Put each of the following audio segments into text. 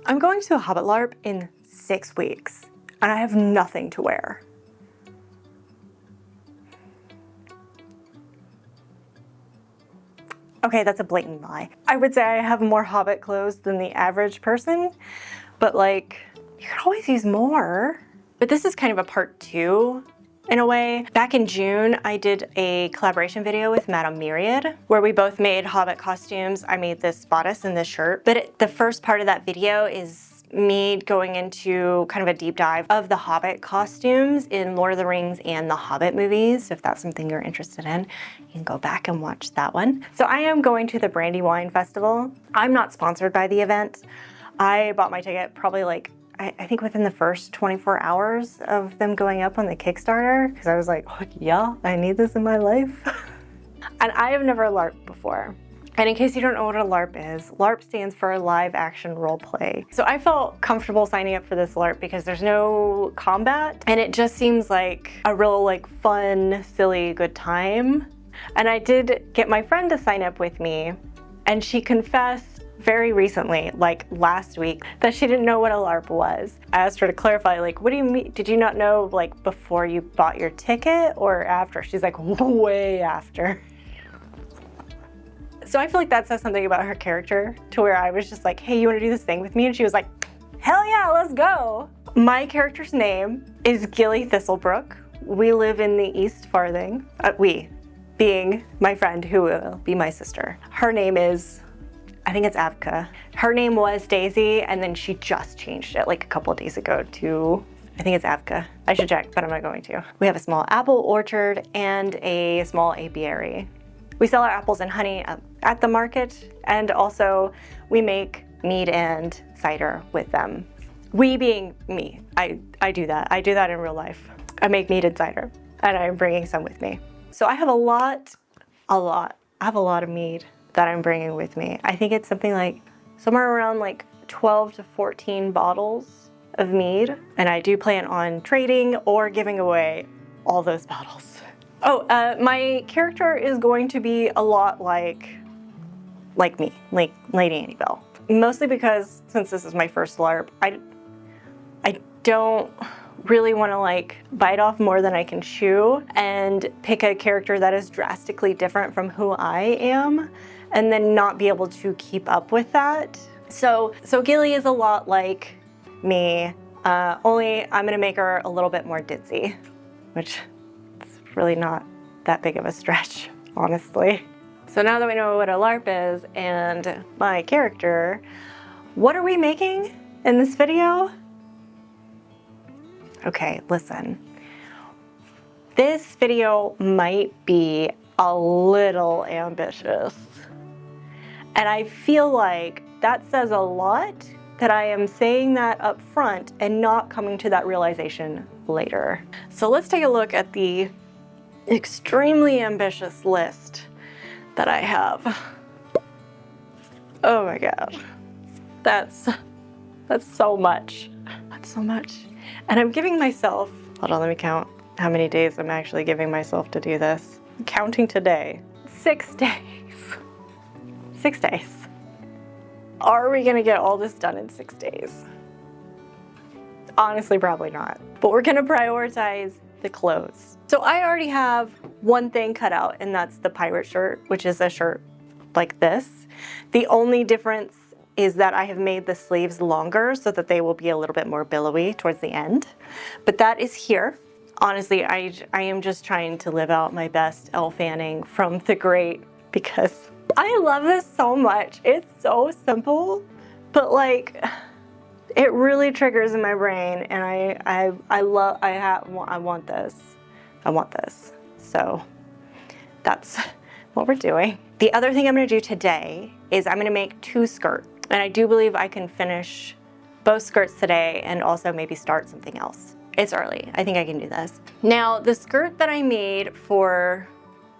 I'm going to a Hobbit LARP in 6 weeks, and I have nothing to wear. Okay, that's a blatant lie. I would say I have more Hobbit clothes than the average person, but like, you could always use more. But this is kind of a part 2 in a way. Back in June, I did a collaboration video with Madame Myriad, where we both made Hobbit costumes. I made this bodice and this shirt, but the first part of that video is me going into kind of a deep dive of the Hobbit costumes in Lord of the Rings and the Hobbit movies. So if that's something you're interested in, you can go back and watch that one. So I am going to the Brandywine Festival. I'm not sponsored by the event. I bought my ticket probably like, I think within the first 24 hours of them going up on the Kickstarter, because I was like, oh, yeah, I need this in my life. And I have never LARPed before. And in case you don't know what a LARP is, LARP stands for live action role play. So I felt comfortable signing up for this LARP because there's no combat, and it just seems like a real like fun, silly, good time. And I did get my friend to sign up with me, and she confessed very recently, like last week, that she didn't know what a LARP was. I asked her to clarify, like, what do you mean? Did you not know like before you bought your ticket or after? She's like, way after. So I feel like that says something about her character, to where I was just like, hey, you want to do this thing with me? And she was like, hell yeah, let's go. My character's name is Gilly Thistlebrook. We live in the East Farthing. We, being my friend who will be my sister. Her name is, I think it's Avka. Her name was Daisy, and then she just changed it like a couple of days ago to, I think it's Avka. I should check, but I'm not going to. We have a small apple orchard and a small apiary. We sell our apples and honey at the market, and also we make mead and cider with them. We being me, I do that. I do that in real life. I make mead and cider, and I'm bringing some with me. So I have I have a lot of mead that I'm bringing with me. I think it's something like somewhere around like 12 to 14 bottles of mead, and I do plan on trading or giving away all those bottles. Oh, my character is going to be a lot like me, like theladyanniebelle. Mostly because since this is my first LARP, I don't really want to like bite off more than I can chew and pick a character that is drastically different from who I am, and then not be able to keep up with that. So Gilly is a lot like me, only I'm gonna make her a little bit more ditzy, which really not that big of a stretch, honestly. So now that we know what a LARP is and my character, what are we making in this video? Okay, listen. This video might be a little ambitious, and I feel like that says a lot that I am saying that up front and not coming to that realization later. So let's take a look at the extremely ambitious list that I have. Oh my God, that's so much. That's so much. And I'm giving myself, hold on, let me count how many days I'm actually giving myself to do this. I'm counting today, 6 days. 6 days. Are we gonna get all this done in 6 days? Honestly, probably not. But we're gonna prioritize the clothes. So I already have one thing cut out, and that's the pirate shirt, which is a shirt like this. The only difference is that I have made the sleeves longer so that they will be a little bit more billowy towards the end. But that is here. Honestly, I am just trying to live out my best Elle Fanning from The Great, because I love this so much. It's so simple, but like, it really triggers in my brain, and I want this. I want this. So that's what we're doing. The other thing I'm gonna do today is I'm gonna make 2 skirts, and I do believe I can finish both skirts today and also maybe start something else. It's early. I think I can do this. Now, the skirt that I made for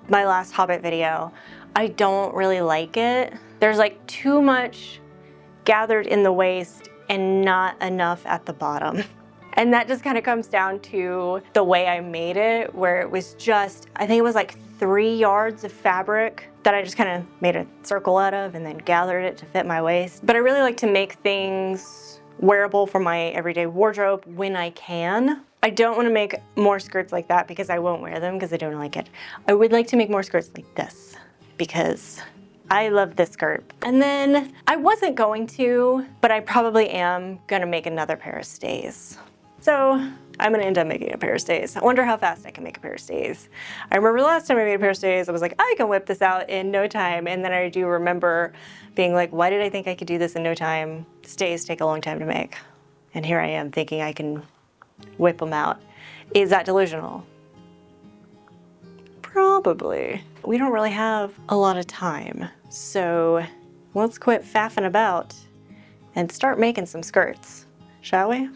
my last Hobbit video, I don't really like it. There's like too much gathered in the waist and not enough at the bottom. And that just kind of comes down to the way I made it, where it was just, I think it was like 3 yards of fabric that I just kind of made a circle out of and then gathered it to fit my waist. But I really like to make things wearable for my everyday wardrobe when I can. I don't want to make more skirts like that because I won't wear them because I don't like it. I would like to make more skirts like this because I love this skirt. And then I wasn't going to, but I probably am gonna make another pair of stays. So I'm gonna end up making a pair of stays. I wonder how fast I can make a pair of stays. I remember last time I made a pair of stays, I was like, I can whip this out in no time. And then I do remember being like, why did I think I could do this in no time? Stays take a long time to make. And here I am thinking I can whip them out. Is that delusional? Probably. We don't really have a lot of time. So let's quit faffing about and start making some skirts, shall we?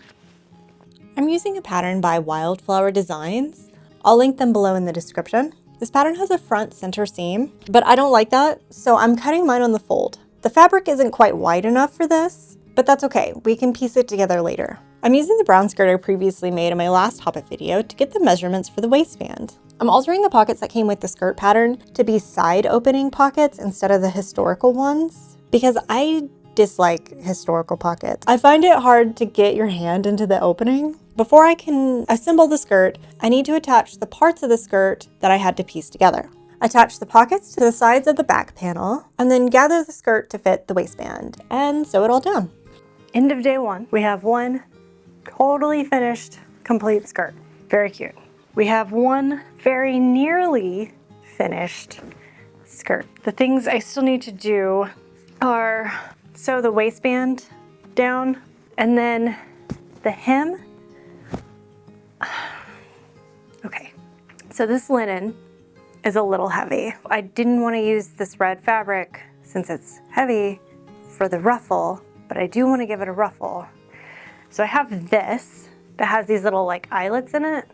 I'm using a pattern by Wildflower Designs. I'll link them below in the description. This pattern has a front center seam, but I don't like that, so I'm cutting mine on the fold. The fabric isn't quite wide enough for this, but that's okay. We can piece it together later. I'm using the brown skirt I previously made in my last Hobbit video to get the measurements for the waistband. I'm altering the pockets that came with the skirt pattern to be side opening pockets instead of the historical ones because I dislike historical pockets. I find it hard to get your hand into the opening. Before I can assemble the skirt, I need to attach the parts of the skirt that I had to piece together. Attach the pockets to the sides of the back panel, and then gather the skirt to fit the waistband, and sew it all down. End of day one. We have one totally finished, complete skirt. Very cute. We have one very nearly finished skirt. The things I still need to do are sew the waistband down, and then the hem. Okay, so this linen is a little heavy. I didn't want to use this red fabric since it's heavy for the ruffle, but I do want to give it a ruffle. So I have this that has these little like eyelets in it.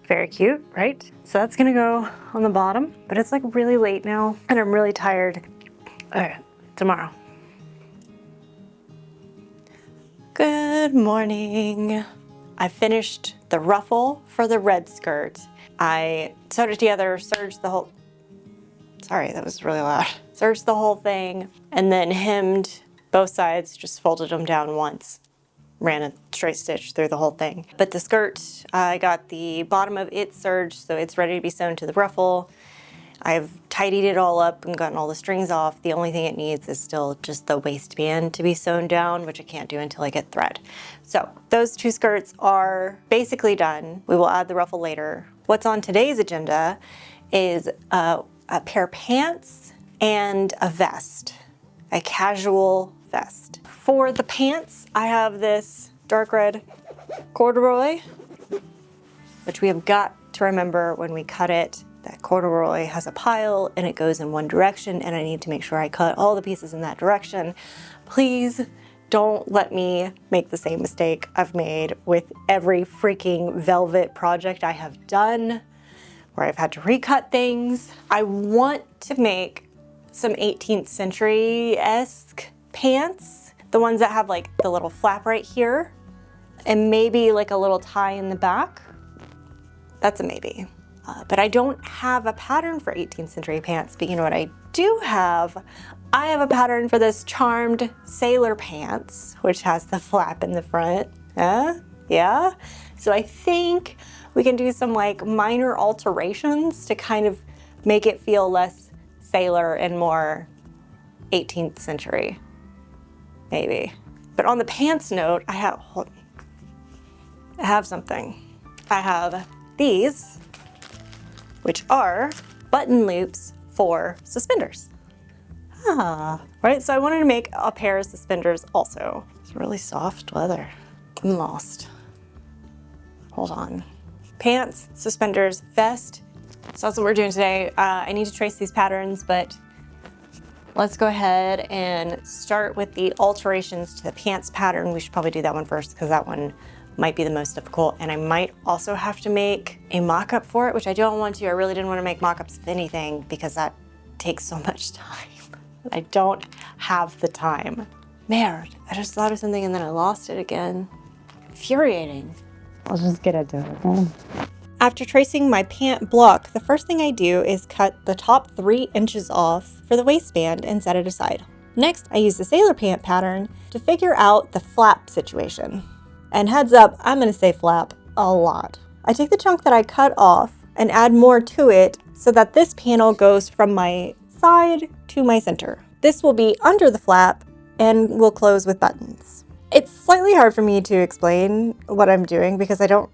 Very cute, right? So that's gonna go on the bottom, but it's like really late now and I'm really tired. Okay, tomorrow. Good morning. I finished the ruffle for the red skirt. I sewed it together, serged the whole, sorry, that was really loud. Serged the whole thing and then hemmed both sides, just folded them down once. Ran a straight stitch through the whole thing. But the skirt, I got the bottom of it serged, so it's ready to be sewn to the ruffle. I've tidied it all up and gotten all the strings off. The only thing it needs is still just the waistband to be sewn down, which I can't do until I get thread. So those two skirts are basically done. We will add the ruffle later. What's on today's agenda is a pair of pants and a vest, a casual vest. For the pants, I have this dark red corduroy, which we have got to remember when we cut it, that corduroy has a pile and it goes in one direction and I need to make sure I cut all the pieces in that direction. Please don't let me make the same mistake I've made with every freaking velvet project I have done, where I've had to recut things. I want to make some 18th century-esque pants. The ones that have like the little flap right here and maybe like a little tie in the back. That's a maybe. But I don't have a pattern for 18th century pants, but you know what I do have? I have a pattern for this charmed sailor pants, which has the flap in the front. Yeah? So I think we can do some like minor alterations to kind of make it feel less sailor and more 18th century. Maybe. But on the pants note, I have something. I have these, which are button loops for suspenders. Right, so I wanted to make a pair of suspenders also. It's really soft leather. I'm lost. Hold on. Pants, suspenders, vest. So that's what we're doing today. I need to trace these patterns, but let's go ahead and start with the alterations to the pants pattern. We should probably do that one first because that one might be the most difficult. And I might also have to make a mock-up for it, which I don't want to. I really didn't want to make mock-ups of anything because that takes so much time. I don't have the time. Merde, I just thought of something and then I lost it again. Infuriating. I'll just get into it then. After tracing my pant block, the first thing I do is cut the top 3 inches off for the waistband and set it aside. Next, I use the sailor pant pattern to figure out the flap situation. And heads up, I'm going to say flap a lot. I take the chunk that I cut off and add more to it so that this panel goes from my side to my center. This will be under the flap and will close with buttons. It's slightly hard for me to explain what I'm doing because I don't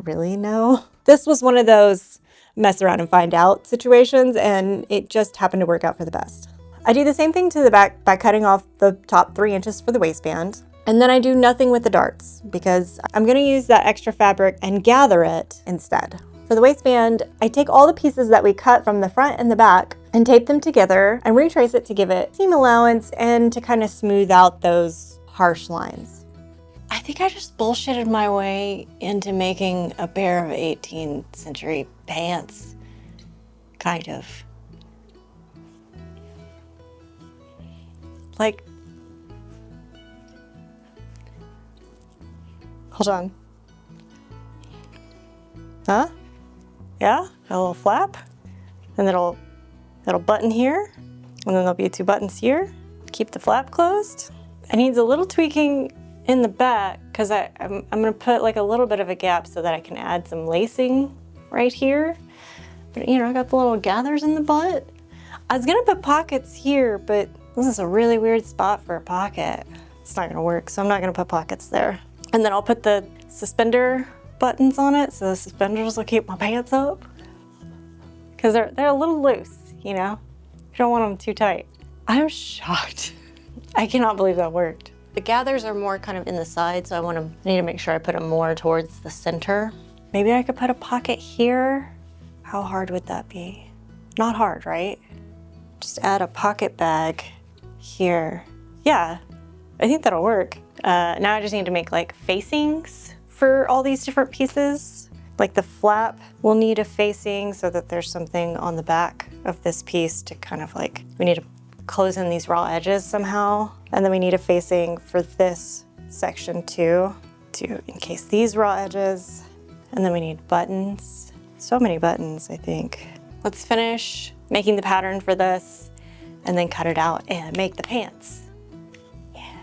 really know. This was one of those mess around and find out situations, and it just happened to work out for the best. I do the same thing to the back by cutting off the top 3 inches for the waistband, and then I do nothing with the darts because I'm going to use that extra fabric and gather it instead. For the waistband, I take all the pieces that we cut from the front and the back and tape them together and retrace it to give it seam allowance and to kind of smooth out those harsh lines. I think I just bullshitted my way into making a pair of 18th century pants. Kind of. Like, hold on. Huh? Yeah, a little flap, and that'll button here, and then there'll be 2 buttons here. Keep the flap closed. It needs a little tweaking in the back because I'm gonna put like a little bit of a gap so that I can add some lacing right here. But you know, I got the little gathers in the butt. I was gonna put pockets here, but this is a really weird spot for a pocket. It's not gonna work, so I'm not gonna put pockets there. And then I'll put the suspender buttons on it so the suspenders will keep my pants up. Because they're a little loose, you know? You don't want them too tight. I'm shocked. I cannot believe that worked. The gathers are more kind of in the side, so I need to make sure I put them more towards the center. Maybe I could put a pocket here. How hard would that be? Not hard, right? Just add a pocket bag here. Yeah, I think that'll work. Now I just need to make like facings for all these different pieces. Like the flap will need a facing so that there's something on the back of this piece to kind of like, we need to close in these raw edges somehow. And then we need a facing for this section too, to encase these raw edges. And then we need buttons. So many buttons, I think. Let's finish making the pattern for this and then cut it out and make the pants. Yeah.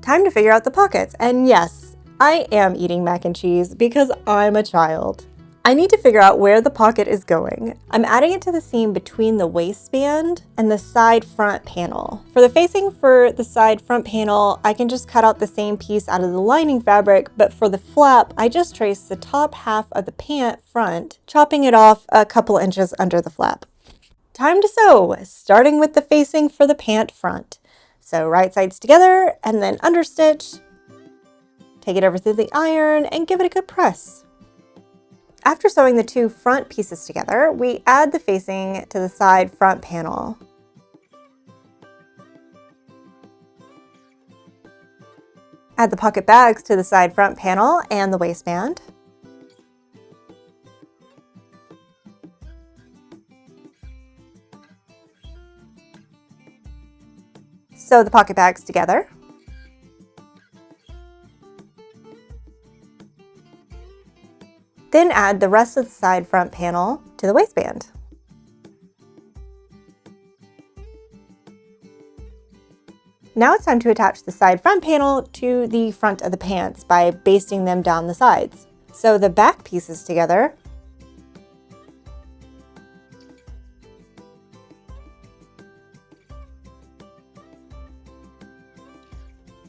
Time to figure out the pockets. And yes, I am eating mac and cheese because I'm a child. I need to figure out where the pocket is going. I'm adding it to the seam between the waistband and the side front panel. For the facing for the side front panel, I can just cut out the same piece out of the lining fabric, but for the flap, I just trace the top half of the pant front, chopping it off a couple inches under the flap. Time to sew, starting with the facing for the pant front. So right sides together and then understitch. Take it over through the iron and give it a good press. After sewing the 2 front pieces together, we add the facing to the side front panel. Add the pocket bags to the side front panel and the waistband. Sew the pocket bags together. Then add the rest of the side front panel to the waistband. Now it's time to attach the side front panel to the front of the pants by basting them down the sides. Sew the back pieces together.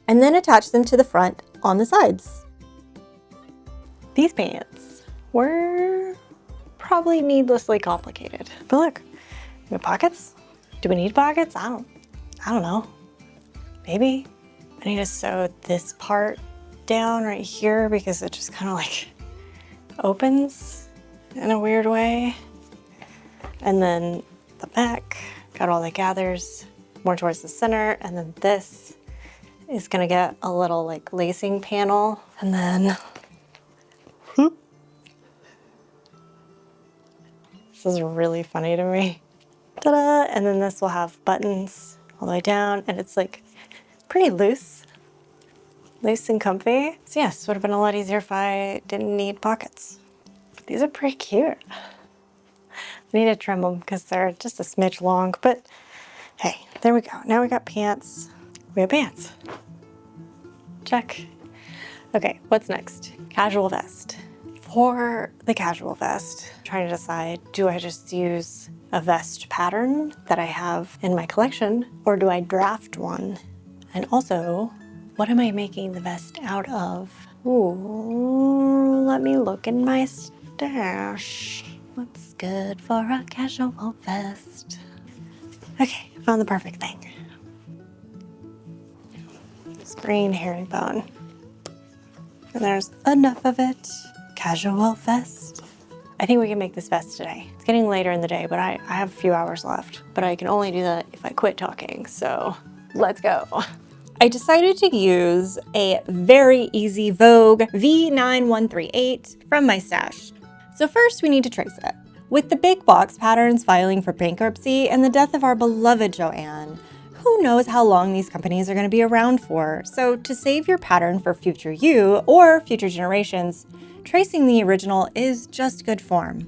And then attach them to the front on the sides. These pants were probably needlessly complicated. But look, we have pockets. Do we need pockets? I don't know. Maybe. I need to sew this part down right here because it just kind of like opens in a weird way. And then the back, got all the gathers more towards the center. And then this is gonna get a little like lacing panel. And then this is really funny to me. Ta-da! And then this will have buttons all the way down, and it's like pretty loose. Loose and comfy. So yes, would have been a lot easier if I didn't need pockets. These are pretty cute. I need to trim them because they're just a smidge long, but hey, there we go. Now we got pants. We have pants. Check. Okay, what's next? Casual vest. For the casual vest, I'm trying to decide, do I just use a vest pattern that I have in my collection, or do I draft one? And also, what am I making the vest out of? Ooh, let me look in my stash. What's good for a casual vest? Okay, found the perfect thing. This green herringbone. And there's enough of it. Casual vest. I think we can make this vest today. It's getting later in the day, but I have a few hours left. But I can only do that if I quit talking, so let's go. I decided to use a very easy Vogue V9138 from my stash. So first we need to trace it. With the big box patterns filing for bankruptcy and the death of our beloved Joanne, who knows how long these companies are going to be around for? So to save your pattern for future you or future generations, tracing the original is just good form.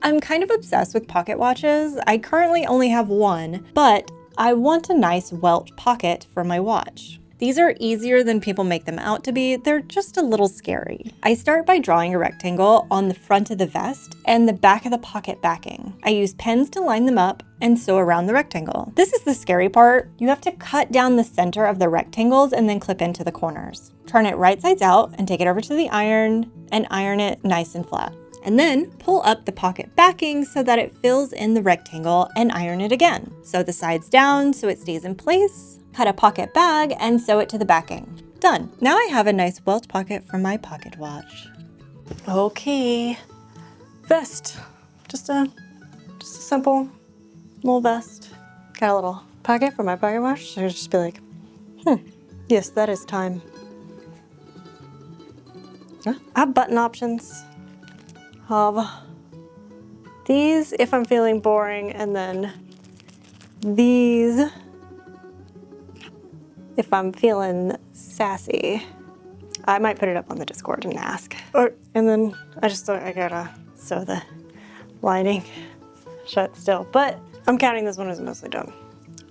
I'm kind of obsessed with pocket watches. I currently only have one, but I want a nice Welt Pocket for my watch. These are easier than people make them out to be. They're just a little scary. I start by drawing a rectangle on the front of the vest and the back of the pocket backing. I use pens to line them up and sew around the rectangle. This is the scary part. You have to cut down the center of the rectangles and then clip into the corners. Turn it right sides out and take it over to the iron and iron it nice and flat. And then pull up the pocket backing so that it fills in the rectangle and iron it again. Sew the sides down so it stays in place. Cut a pocket bag and sew it to the backing. Done. Now I have a nice Welt Pocket for my pocket watch. Okay, vest. Just a simple little vest. Got a little pocket for my pocket watch. So I just be like, yes, that is time. I have button options of these if I'm feeling boring, and then these if I'm feeling sassy. I might put it up on the Discord and ask. And then I gotta sew the lining shut still, but I'm counting this one as mostly done.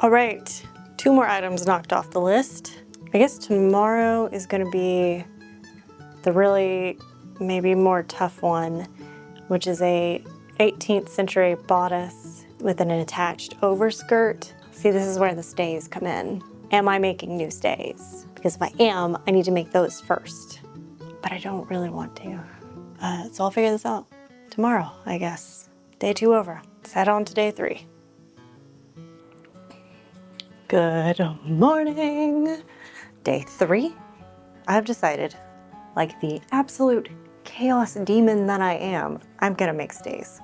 All right, 2 more items knocked off the list. I guess tomorrow is gonna be the really maybe more tough one, which is a 18th century bodice with an attached overskirt. See, this is where the stays come in. Am I making new stays? Because if I am, I need to make those first. But I don't really want to. So I'll figure this out tomorrow, I guess. Day 2 over. Let's head on to day 3. Good morning. Day 3. I've decided, like the absolute chaos demon that I am, I'm gonna make stays.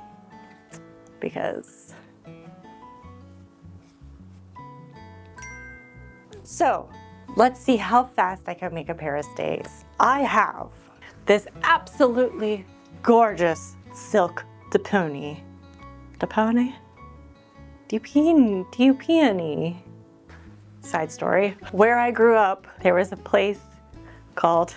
Because so, let's see how fast I can make a pair of stays. I have this absolutely gorgeous silk duponi. Duponi? Side story. Where I grew up, there was a place called,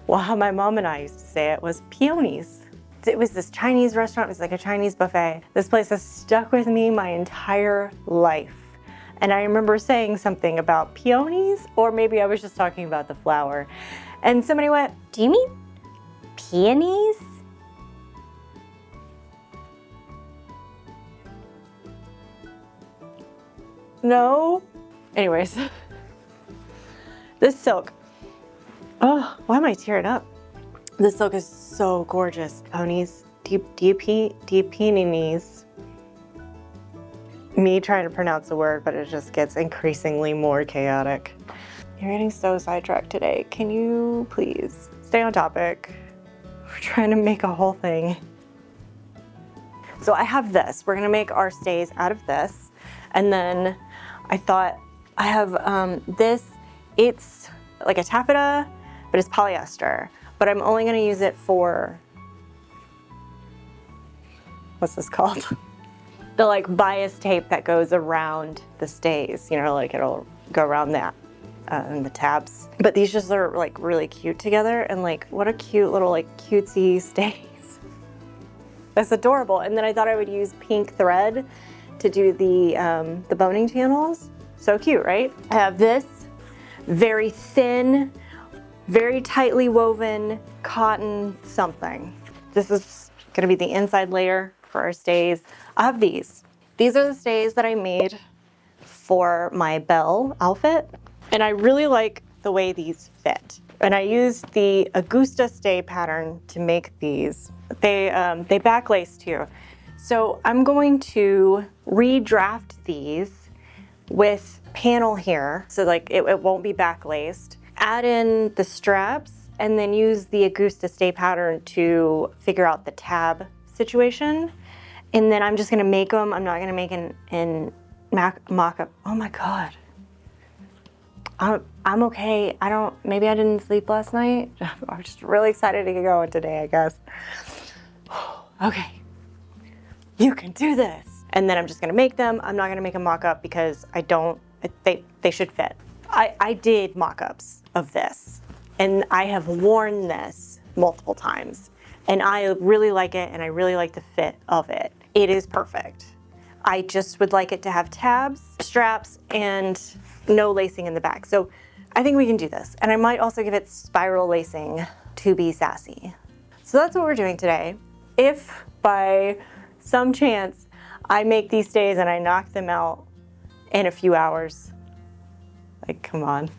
well, how my mom and I used to say it was Peonies. It was this Chinese restaurant. It was like a Chinese buffet. This place has stuck with me my entire life. And I remember saying something about peonies, or maybe I was just talking about the flower. And somebody went, "Do you mean peonies?" No. Anyways, this silk. Oh, why am I tearing up? This silk is so gorgeous. Ponies, peonies. Me trying to pronounce the word, but it just gets increasingly more chaotic. You're getting so sidetracked today. Can you please stay on topic? We're trying to make a whole thing. So I have this. We're gonna make our stays out of this. And then I thought I have this. It's like a taffeta, but it's polyester. But I'm only gonna use it for, what's this called? The like bias tape that goes around the stays, you know, like it'll go around that. and the tabs. But these just are like really cute together, and like what a cute little like cutesy stays. That's adorable. And then I thought I would use pink thread to do the boning channels. So cute, right? I have this very thin, very tightly woven cotton something. This is gonna be the inside layer for our stays. I have these. These are the stays that I made for my Belle outfit, and I really like the way these fit. And I used the Augusta stay pattern to make these. They backlace too. So I'm going to redraft these with panel here, so like it won't be backlaced. Add in the straps and then use the Augusta stay pattern to figure out the tab situation. And then I'm just gonna make them. I'm not gonna make in mock-up. Oh my God. I'm okay. Maybe I didn't sleep last night. I'm just really excited to get going today, I guess. Okay, you can do this. And then I'm just gonna make them. I'm not gonna make a mock-up because they should fit. I did mock-ups of this, and I have worn this multiple times, and I really like it, and I really like the fit of it. It is perfect. I just would like it to have tabs, straps, and no lacing in the back. So I think we can do this. And I might also give it spiral lacing to be sassy. So that's what we're doing today. If by some chance I make these stays and I knock them out in a few hours, like, come on,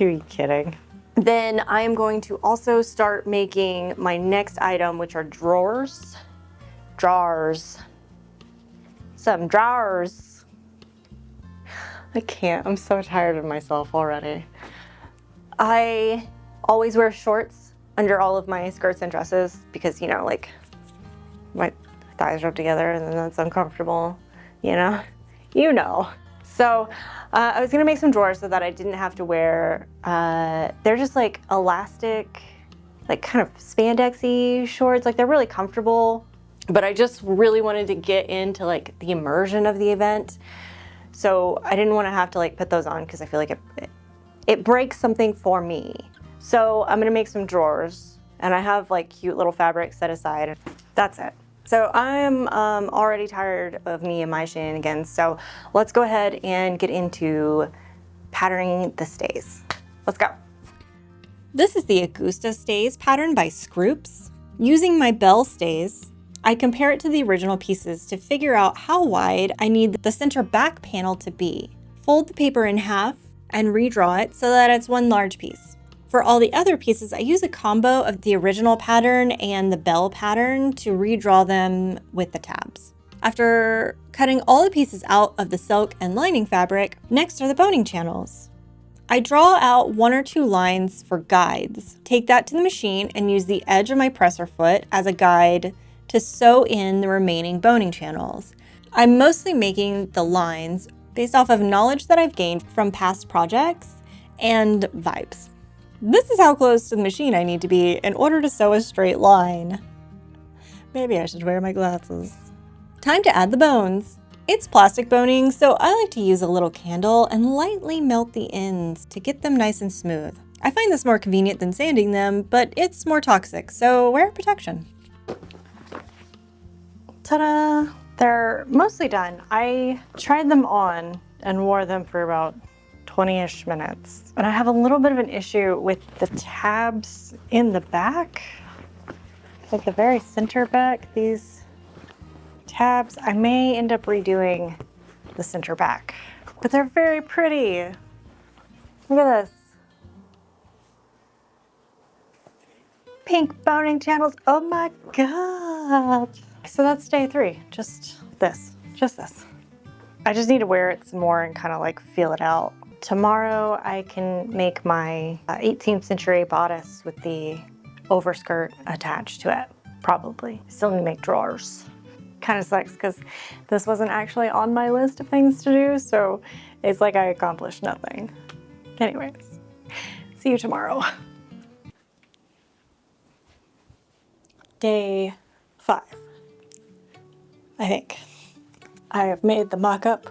are you kidding? Then I am going to also start making my next item, which are drawers. Some drawers. I can't, I'm so tired of myself already. I always wear shorts under all of my skirts and dresses because, you know, like my thighs rub together and then that's uncomfortable, you know? You know. So I was gonna make some drawers so that I didn't have to wear, they're just like elastic, like kind of spandexy shorts. Like they're really comfortable, but I just really wanted to get into like the immersion of the event. So I didn't want to have to like put those on because I feel like it breaks something for me. So I'm gonna make some drawers, and I have like cute little fabric set aside. That's it. So I'm already tired of me and my shenanigans. So let's go ahead and get into patterning the stays. Let's go. This is the Augusta stays pattern by Scroops. Using my Belle stays, I compare it to the original pieces to figure out how wide I need the center back panel to be. Fold the paper in half and redraw it so that it's one large piece. For all the other pieces, I use a combo of the original pattern and the Belle pattern to redraw them with the tabs. After cutting all the pieces out of the silk and lining fabric, next are the boning channels. I draw out 1 or 2 lines for guides. Take that to the machine and use the edge of my presser foot as a guide to sew in the remaining boning channels. I'm mostly making the lines based off of knowledge that I've gained from past projects and vibes. This is how close to the machine I need to be in order to sew a straight line. Maybe I should wear my glasses. Time to add the bones. It's plastic boning, so I like to use a little candle and lightly melt the ends to get them nice and smooth. I find this more convenient than sanding them, but it's more toxic, so wear protection. Ta-da! They're mostly done. I tried them on and wore them for about 20-ish minutes. And I have a little bit of an issue with the tabs in the back. Like the very center back, these tabs. I may end up redoing the center back. But they're very pretty. Look at this. Pink boning channels. Oh my God. So that's day 3. Just this. I just need to wear it some more and kind of like feel it out. Tomorrow I can make my 18th century bodice with the overskirt attached to it, probably. Still need to make drawers. Kind of sucks because this wasn't actually on my list of things to do, so it's like I accomplished nothing. Anyways, see you tomorrow. Day 5, I think. I have made the mock-up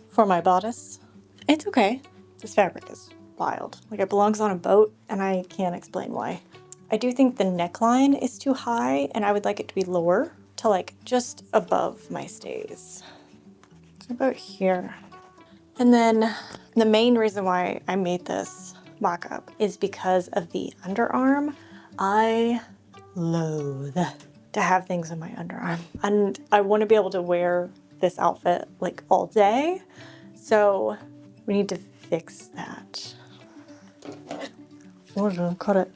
for my bodice. It's okay. This fabric is wild. Like it belongs on a boat and I can't explain why. I do think the neckline is too high and I would like it to be lower to like just above my stays. It's about here. And then the main reason why I made this mock-up is because of the underarm. I loathe to have things on my underarm. And I want to be able to wear this outfit like all day. So we need to fix that. I'm gonna cut it.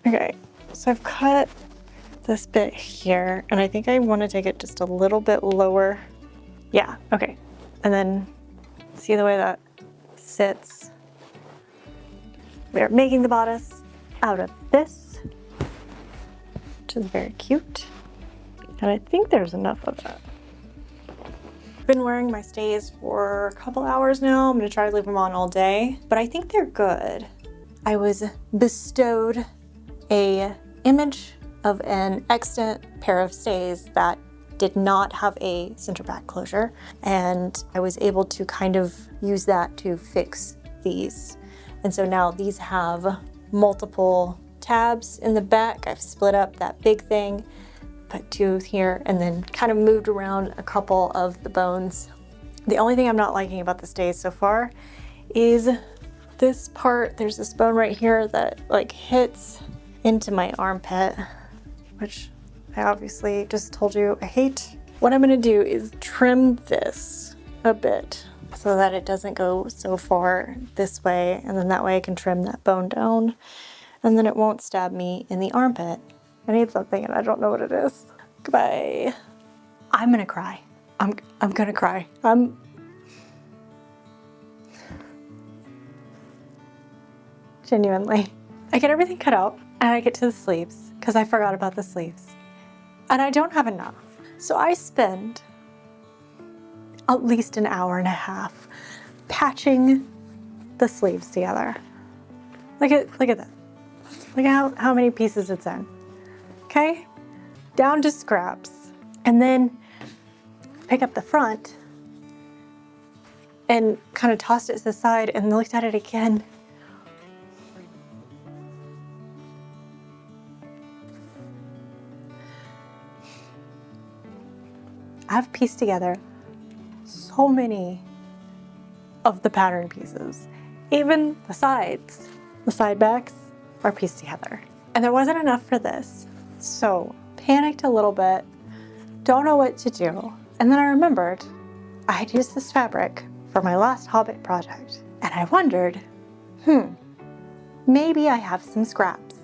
Okay, so I've cut this bit here and I think I want to take it just a little bit lower. Yeah, okay. And then see the way that sits. We're making the bodice out of this, which is very cute. And I think there's enough of that. I've been wearing my stays for a couple hours now. I'm gonna try to leave them on all day, but I think they're good. I was bestowed a image of an extant pair of stays that did not have a center back closure, and I was able to kind of use that to fix these. And so now these have multiple tabs in the back. I've split up that big thing, put two here, and then kind of moved around a couple of the bones. The only thing I'm not liking about the stays so far is this part. There's this bone right here that like hits into my armpit, which I obviously just told you I hate. What I'm gonna do is trim this a bit so that it doesn't go so far this way, and then that way I can trim that bone down and then it won't stab me in the armpit. I need something and I don't know what it is. Goodbye. I'm gonna cry. I'm gonna cry. Genuinely. I get everything cut out and I get to the sleeves because I forgot about the sleeves. And I don't have enough. So I spend at least an hour and a half patching the sleeves together. Look at that. Look at how many pieces it's in. Okay? Down to scraps. And then pick up the front and kind of tossed it to the side and looked at it again. I've pieced together so many of the pattern pieces. Even the sides, the side backs are pieced together. And there wasn't enough for this. So panicked a little bit, don't know what to do. And then I remembered I had used this fabric for my last Hobbit project. And I wondered, maybe I have some scraps.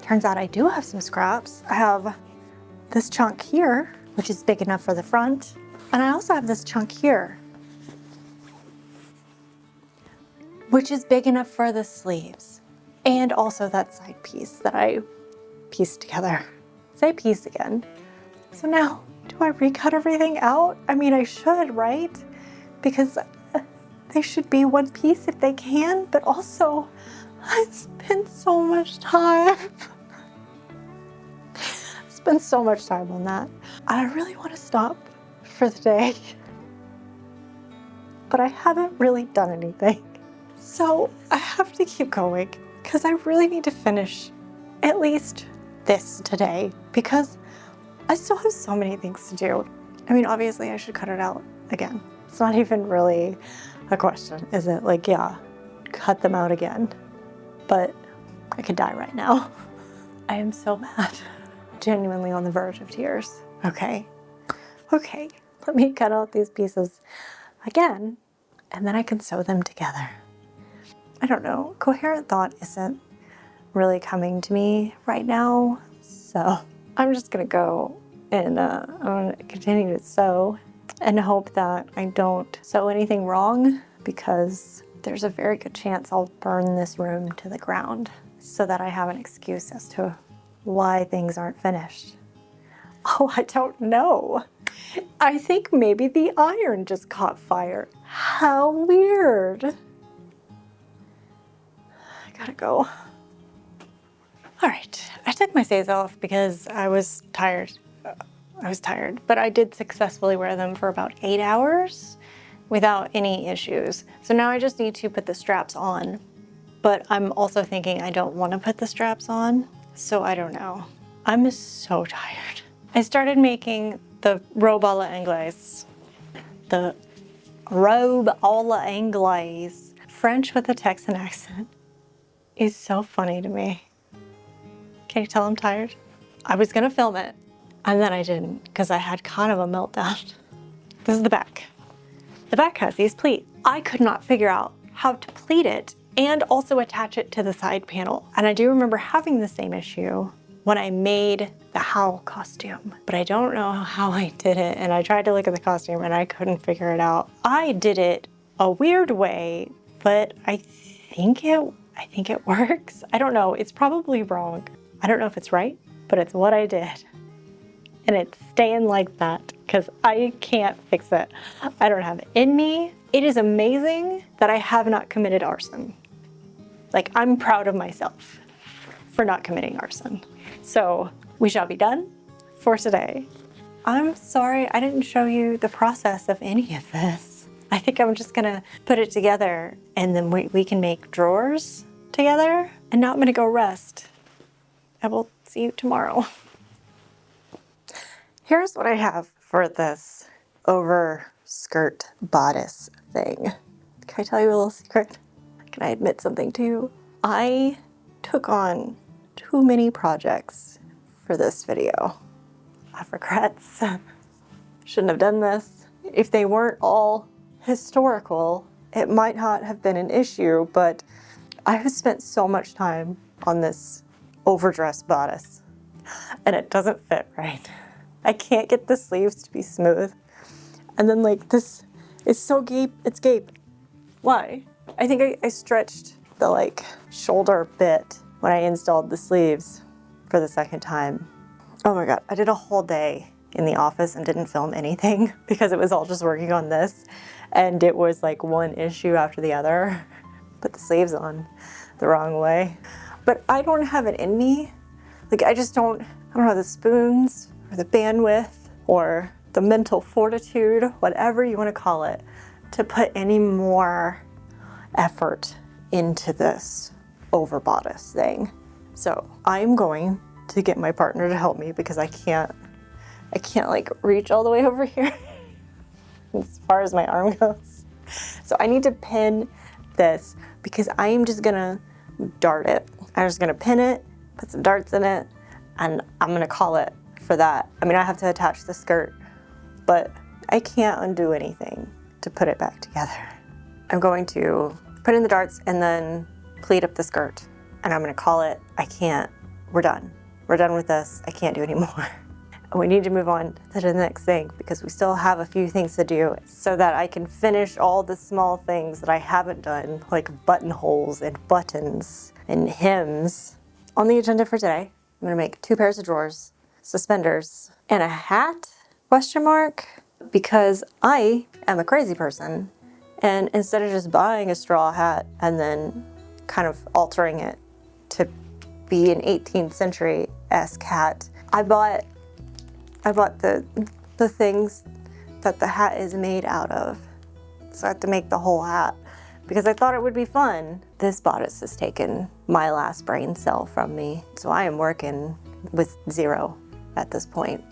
Turns out I do have some scraps. I have this chunk here, which is big enough for the front. And I also have this chunk here, which is big enough for the sleeves. And also that side piece that I pieced together. Say piece again. So now, do I recut everything out? I mean, I should, right? Because they should be one piece if they can, but also I spent so much time. Spent so much time on that. I really want to stop for the day, but I haven't really done anything. So I have to keep going because I really need to finish at least this today because I still have so many things to do. I mean, obviously I should cut it out again. It's not even really a question, is it? Like, yeah, cut them out again. But I could die right now. I am so mad. Genuinely on the verge of tears. Okay, let me cut out these pieces again, and then I can sew them together. I don't know, coherent thought isn't really coming to me right now, so I'm just gonna go and I'm gonna continue to sew and hope that I don't sew anything wrong, because there's a very good chance I'll burn this room to the ground so that I have an excuse as to why things aren't finished. Oh, I don't know. I think maybe the iron just caught fire. How weird. I gotta go. All right, I took my stays off because I was tired. But I did successfully wear them for about 8 hours. without any issues. So now I just need to put the straps on, but I'm also thinking I don't want to put the straps on, so I don't know. I'm so tired. I started making the robe à l'anglaise. The robe à l'anglaise. French with a Texan accent is so funny to me. Can you tell I'm tired? I was gonna film it, and then I didn't because I had kind of a meltdown. This is the back. The back has these pleats. I could not figure out how to pleat it and also attach it to the side panel. And I do remember having the same issue when I made the Howl costume, but I don't know how I did it. And I tried to look at the costume and I couldn't figure it out. I did it a weird way, but I think it works. I don't know, it's probably wrong. I don't know if it's right, but it's what I did. And it's staying like that because I can't fix it. I don't have it in me. It is amazing that I have not committed arson. Like, I'm proud of myself for not committing arson. So we shall be done for today. I'm sorry I didn't show you the process of any of this. I think I'm just gonna put it together and then we can make drawers together. And now I'm gonna go rest. I will see you tomorrow. Here's what I have for this overskirt bodice thing. Can I tell you a little secret? Can I admit something to you? I took on too many projects for this video. I have regrets. Shouldn't have done this. If they weren't all historical, it might not have been an issue, but I have spent so much time on this overdressed bodice and it doesn't fit right. I can't get the sleeves to be smooth. And then like this is so it's gaping. Why? I think I stretched the like shoulder bit when I installed the sleeves for the second time. Oh my God, I did a whole day in the office and didn't film anything because it was all just working on this. And it was like one issue after the other. Put the sleeves on the wrong way. But I don't have it in me. Like I don't have the spoons or the bandwidth or the mental fortitude, whatever you want to call it, to put any more effort into this over bodice thing. So I'm going to get my partner to help me because I can't like reach all the way over here as far as my arm goes. So I need to pin this because I am just gonna dart it. I'm just gonna pin it, put some darts in it, and I'm gonna call it for that. I mean, I have to attach the skirt, but I can't undo anything to put it back together. I'm going to put in the darts and then pleat up the skirt, and I'm gonna call it, we're done. We're done with this, I can't do anymore. And we need to move on to the next thing because we still have a few things to do so that I can finish all the small things that I haven't done, like buttonholes and buttons and hems. On the agenda for today, I'm gonna make 2 pairs of drawers, suspenders, and a hat, ? Because I am a crazy person. And instead of just buying a straw hat and then kind of altering it to be an 18th century-esque hat, I bought the things that the hat is made out of. So I have to make the whole hat because I thought it would be fun. This bodice has taken my last brain cell from me. So I am working with 0 at this point.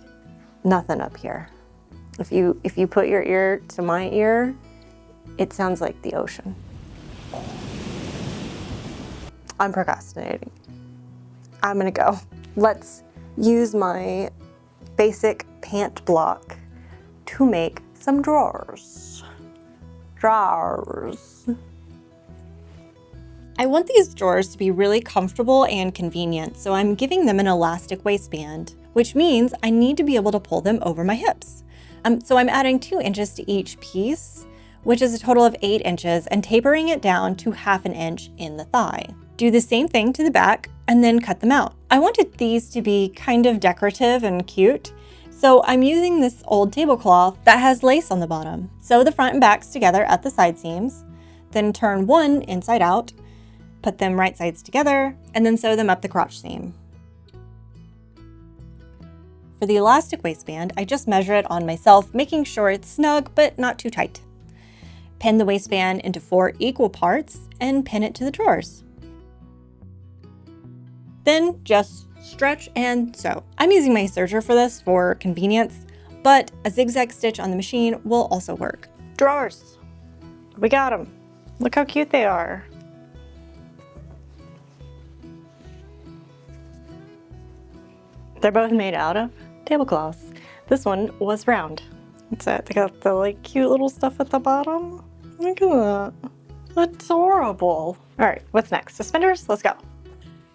Nothing up here. If you put your ear to my ear, it sounds like the ocean. I'm procrastinating. I'm gonna go. Let's use my basic pant block to make some drawers. I want these drawers to be really comfortable and convenient, so I'm giving them an elastic waistband, which means I need to be able to pull them over my hips. So I'm adding 2 inches to each piece, which is a total of 8 inches, and tapering it down to 1/2 inch in the thigh. Do the same thing to the back and then cut them out. I wanted these to be kind of decorative and cute, so I'm using this old tablecloth that has lace on the bottom. Sew the front and backs together at the side seams, then turn one inside out, put them right sides together, and then sew them up the crotch seam. For the elastic waistband, I just measure it on myself, making sure it's snug but not too tight. Pin the waistband into 4 equal parts and pin it to the drawers. Then just stretch and sew. I'm using my serger for this for convenience, but a zigzag stitch on the machine will also work. Drawers. We got them. Look how cute they are. They're both made out of tablecloths. This one was round. That's it. They got the like cute little stuff at the bottom. Look at that. Adorable. All right, what's next? Suspenders, let's go.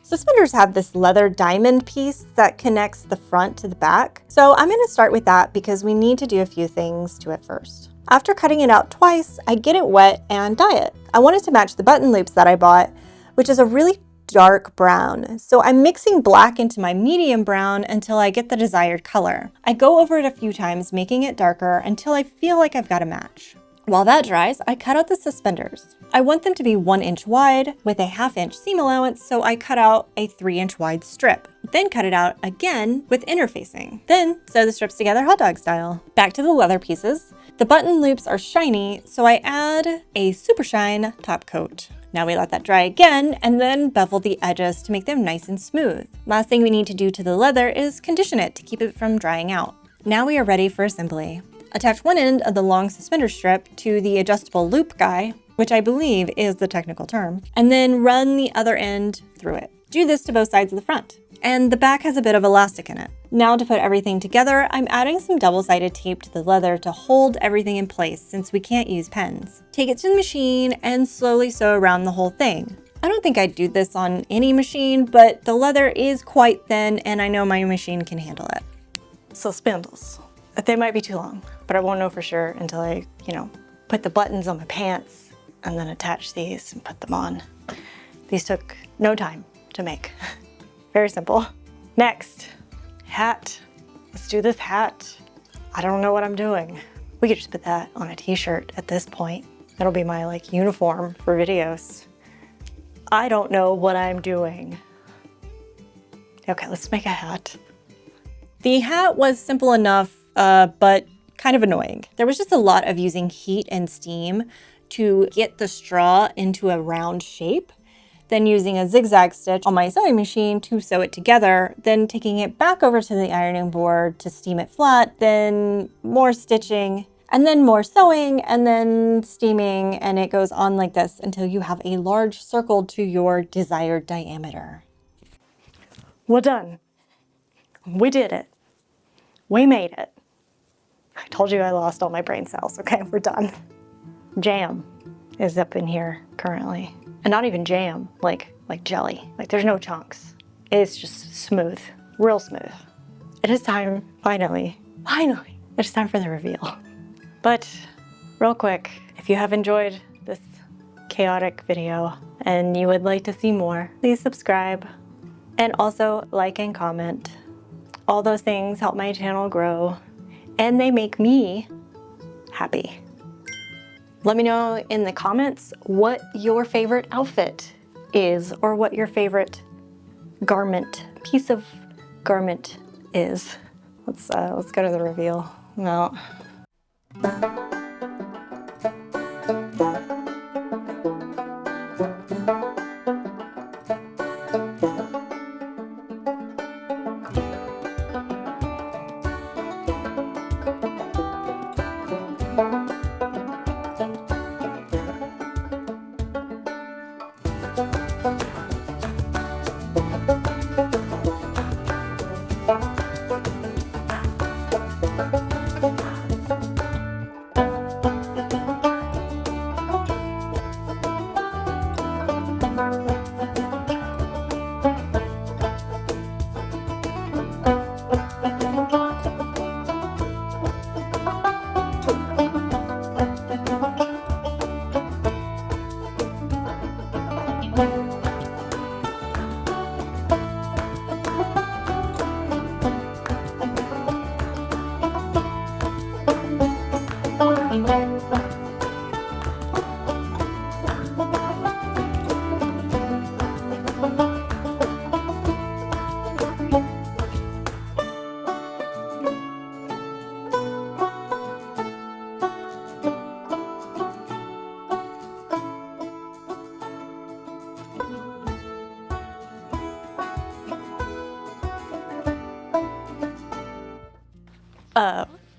Suspenders have this leather diamond piece that connects the front to the back. So I'm gonna start with that because we need to do a few things to it first. After cutting it out twice, I get it wet and dye it. I wanted to match the button loops that I bought, which is a really dark brown. So I'm mixing black into my medium brown until I get the desired color. I go over it a few times, making it darker until I feel like I've got a match. While that dries, I cut out the suspenders. I want them to be 1 inch wide with a 1/2 inch seam allowance, so I cut out a 3 inch wide strip. Then cut it out again with interfacing. Then sew the strips together hot dog style. Back to the leather pieces. The button loops are shiny, so I add a super shine top coat. Now we let that dry again and then bevel the edges to make them nice and smooth. Last thing we need to do to the leather is condition it to keep it from drying out. Now we are ready for assembly. Attach one end of the long suspender strip to the adjustable loop guy, which I believe is the technical term, and then run the other end through it. Do this to both sides of the front. And the back has a bit of elastic in it. Now to put everything together, I'm adding some double-sided tape to the leather to hold everything in place since we can't use pens. Take it to the machine and slowly sew around the whole thing. I don't think I'd do this on any machine, but the leather is quite thin and I know my machine can handle it. Suspenders. They might be too long, but I won't know for sure until I, put the buttons on my pants and then attach these and put them on. These took no time to make. Very simple. Next, hat. Let's do this hat. I don't know what I'm doing. We could just put that on a t-shirt at this point. That'll be my uniform for videos. I don't know what I'm doing. Okay, let's make a hat. The hat was simple enough, but kind of annoying. There was just a lot of using heat and steam to get the straw into a round shape, then using a zigzag stitch on my sewing machine to sew it together, then taking it back over to the ironing board to steam it flat, then more stitching, and then more sewing, and then steaming, and it goes on like this until you have a large circle to your desired diameter. We're done. We did it. We made it. I told you I lost all my brain cells. Okay, we're done. Jam is up in here currently. And not even jam, like jelly. There's no chunks. It's just smooth, real smooth. It is time, finally, it's time for the reveal. But real quick, if you have enjoyed this chaotic video and you would like to see more, please subscribe and also like and comment. All those things help my channel grow and they make me happy. Let me know in the comments what your favorite outfit is or what your favorite piece of garment is. Let's go to the reveal. No.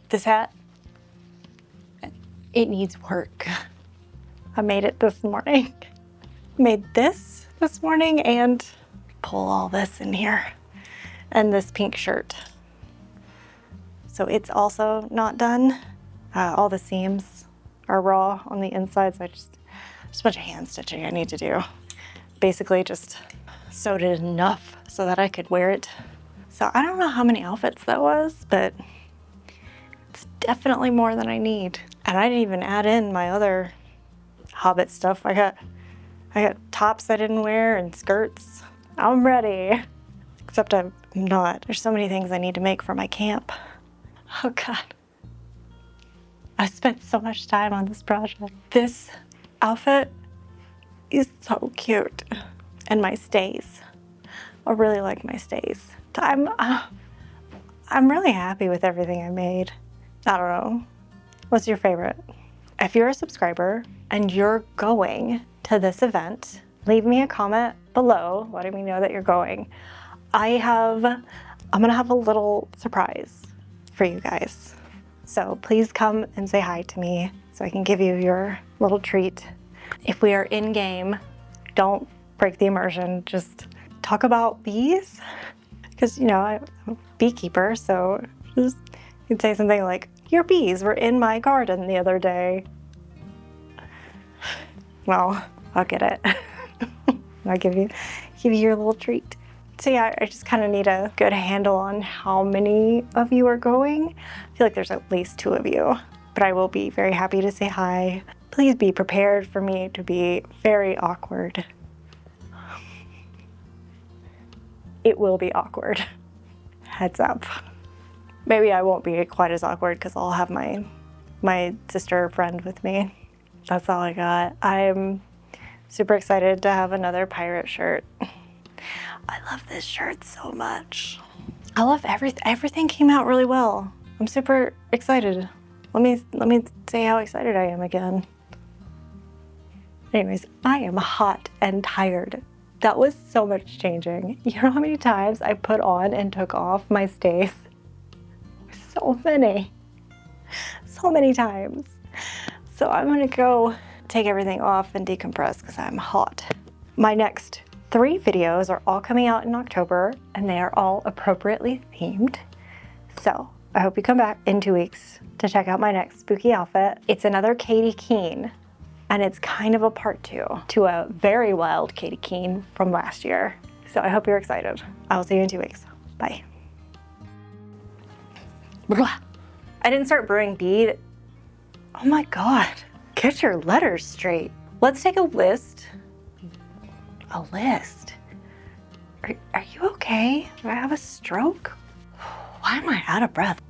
This hat, it needs work. I made it this morning. Made this morning and pull all this in here. And this pink shirt. So it's also not done. All the seams are raw on the inside, so just a bunch of hand stitching I need to do. Basically just sewed it enough so that I could wear it. So I don't know how many outfits that was, but it's definitely more than I need. And I didn't even add in my other Hobbit stuff. I got tops I didn't wear and skirts. I'm ready. Except I'm not. There's so many things I need to make for my camp. Oh God. I spent so much time on this project. This outfit is so cute. And my stays. I really like my stays. I'm really happy with everything I made. I don't know. What's your favorite? If you're a subscriber and you're going to this event, leave me a comment below letting me know that you're going. I'm gonna have a little surprise for you guys. So please come and say hi to me so I can give you your little treat. If we are in game, don't break the immersion, just talk about bees. Because, you know, I'm a beekeeper, so just you can say something like, your bees were in my garden the other day. Well, I'll get it. I'll give you your little treat. So yeah, I just kind of need a good handle on how many of you are going. I feel like there's at least 2 of you, but I will be very happy to say hi. Please be prepared for me to be very awkward. It will be awkward. Heads up. Maybe I won't be quite as awkward because I'll have my sister friend with me. That's all I got. I'm super excited to have another pirate shirt. I love this shirt so much. I love everything came out really well. I'm super excited. Let me say how excited I am again. Anyways, I am hot and tired. That was so much changing. You know how many times I put on and took off my stays? So many times. So I'm gonna go take everything off and decompress because I'm hot. My next 3 videos are all coming out in October and they are all appropriately themed. So I hope you come back in 2 weeks to check out my next spooky outfit. It's another Katie Keene and it's kind of a part 2 to a very wild Katie Keene from last year. So I hope you're excited. I will see you in 2 weeks. Bye. I didn't start brewing bead. Oh my God, get your letters straight. Let's take a list. A list? Are you okay? Do I have a stroke? Why am I out of breath?